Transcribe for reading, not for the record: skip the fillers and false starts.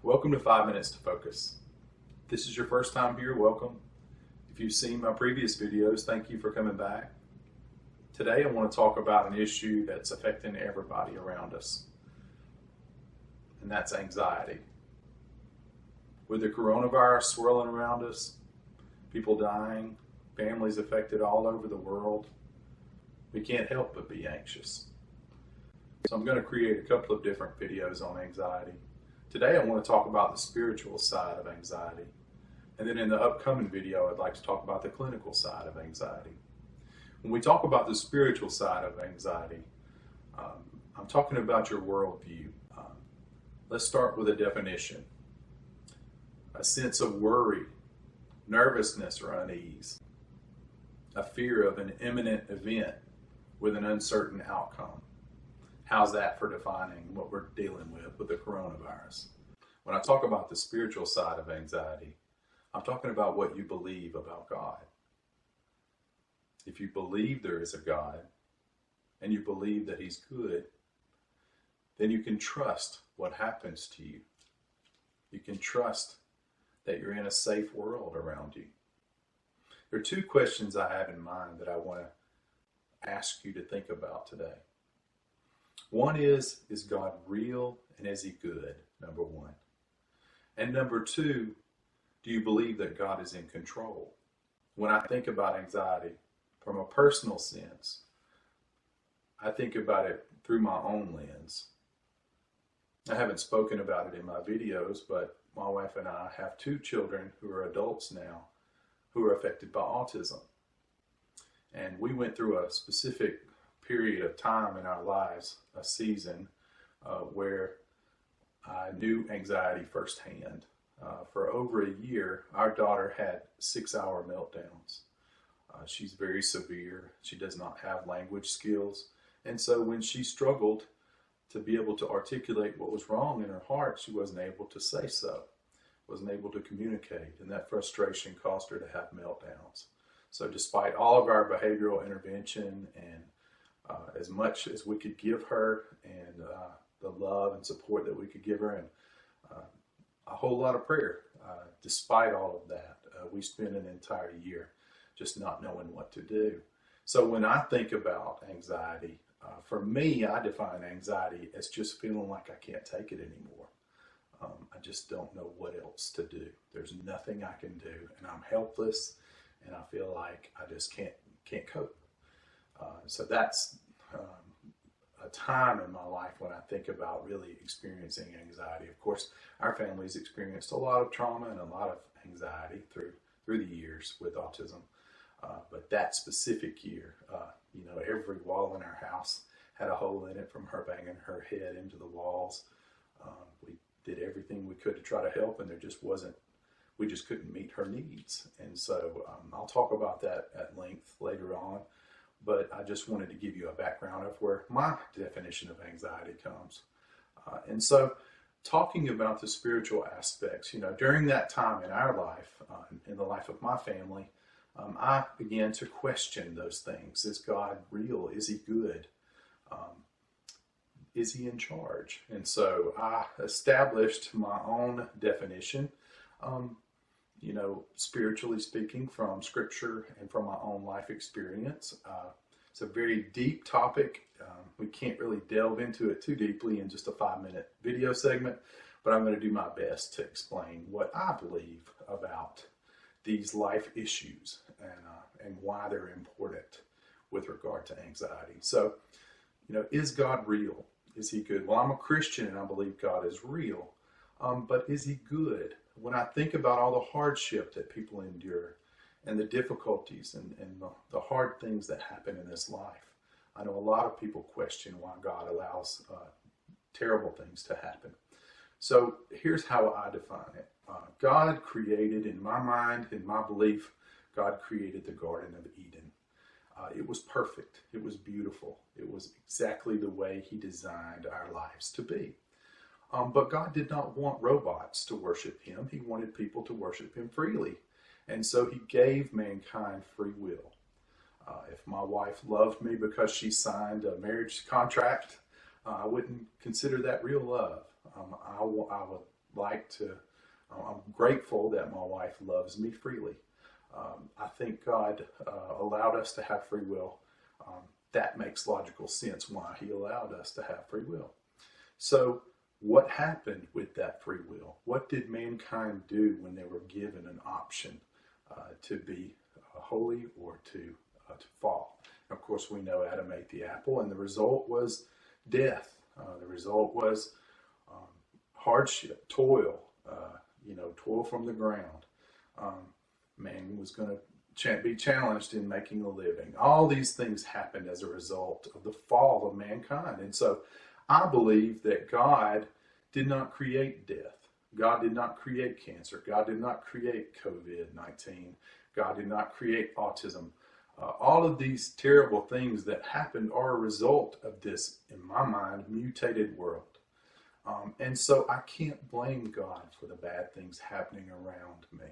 Welcome to 5 Minutes to Focus. If this is your first time here, welcome. If you've seen my previous videos, thank you for coming back. Today I want to talk about an issue that's affecting everybody around us, and that's anxiety. With the coronavirus swirling around us, people dying, families affected all over the world, we can't help but be anxious. So I'm going to create a couple of different videos on anxiety. Today I want to talk about the spiritual side of anxiety. And then in the upcoming video, I'd like to talk about the clinical side of anxiety. When we talk about the spiritual side of anxiety, I'm talking about your worldview. Let's start with a definition. A sense of worry, nervousness or unease, a fear of an imminent event with an uncertain outcome. How's that for defining what we're dealing with the coronavirus? When I talk about the spiritual side of anxiety, I'm talking about what you believe about God. If you believe there is a God and you believe that He's good, then you can trust what happens to you. You can trust that you're in a safe world around you. There are two questions I have in mind that I want to ask you to think about today. One is God real and is He good? Number one. And number two, do you believe that God is in control? When I think about anxiety from a personal sense, I think about it through my own lens. I haven't spoken about it in my videos, but my wife and I have two children who are adults now who are affected by autism. And we went through a specific period of time in our lives, a season where I knew anxiety firsthand. For over a year, our daughter had 6-hour meltdowns. She's very severe. She does not have language skills. And so when she struggled to be able to articulate what was wrong in her heart, she wasn't able to say so, wasn't able to communicate. And that frustration caused her to have meltdowns. So despite all of our behavioral intervention and as much as we could give her and the love and support that we could give her and a whole lot of prayer, despite all of that, we spent an entire year just not knowing what to do. So when I think about anxiety, for me, I define anxiety as just feeling like I can't take it anymore. I just don't know what else to do. There's nothing I can do, and I'm helpless, and I feel like I just can't cope. So that's a time in my life when I think about really experiencing anxiety. Of course, our family's experienced a lot of trauma and a lot of anxiety through the years with autism. But that specific year, every wall in our house had a hole in it from her banging her head into the walls. We did everything we could to try to help, and we just couldn't meet her needs. And so I'll talk about that at length later on. But I just wanted to give you a background of where my definition of anxiety comes. And so talking about the spiritual aspects, during that time in our life, in the life of my family, I began to question those things. Is God real? Is He good? Is He in charge? And so I established my own definition, spiritually speaking, from Scripture and from my own life experience. It's a very deep topic. We can't really delve into it too deeply in just a 5-minute video segment, but I'm going to do my best to explain what I believe about these life issues and why they're important with regard to anxiety. So, is God real? Is He good? Well, I'm a Christian and I believe God is real, but is He good? When I think about all the hardship that people endure and the difficulties and the hard things that happen in this life, I know a lot of people question why God allows terrible things to happen. So here's how I define it. God created, in my mind, in my belief, God created the Garden of Eden. It was perfect. It was beautiful. It was exactly the way He designed our lives to be. But God did not want robots to worship Him. He wanted people to worship Him freely. And so He gave mankind free will. If my wife loved me because she signed a marriage contract, I wouldn't consider that real love. I would I'm grateful that my wife loves me freely. I think God allowed us to have free will. That makes logical sense why He allowed us to have free will. So, what happened with that free will? What did mankind do when they were given an option to be holy or to fall? And of course, we know Adam ate the apple, and the result was death. The result was hardship, toil, toil from the ground. Man was going to be challenged in making a living. All these things happened as a result of the fall of mankind. And so I believe that God did not create death. God did not create cancer. God did not create COVID-19. God did not create autism. All of these terrible things that happened are a result of this, in my mind, mutated world. And so I can't blame God for the bad things happening around me.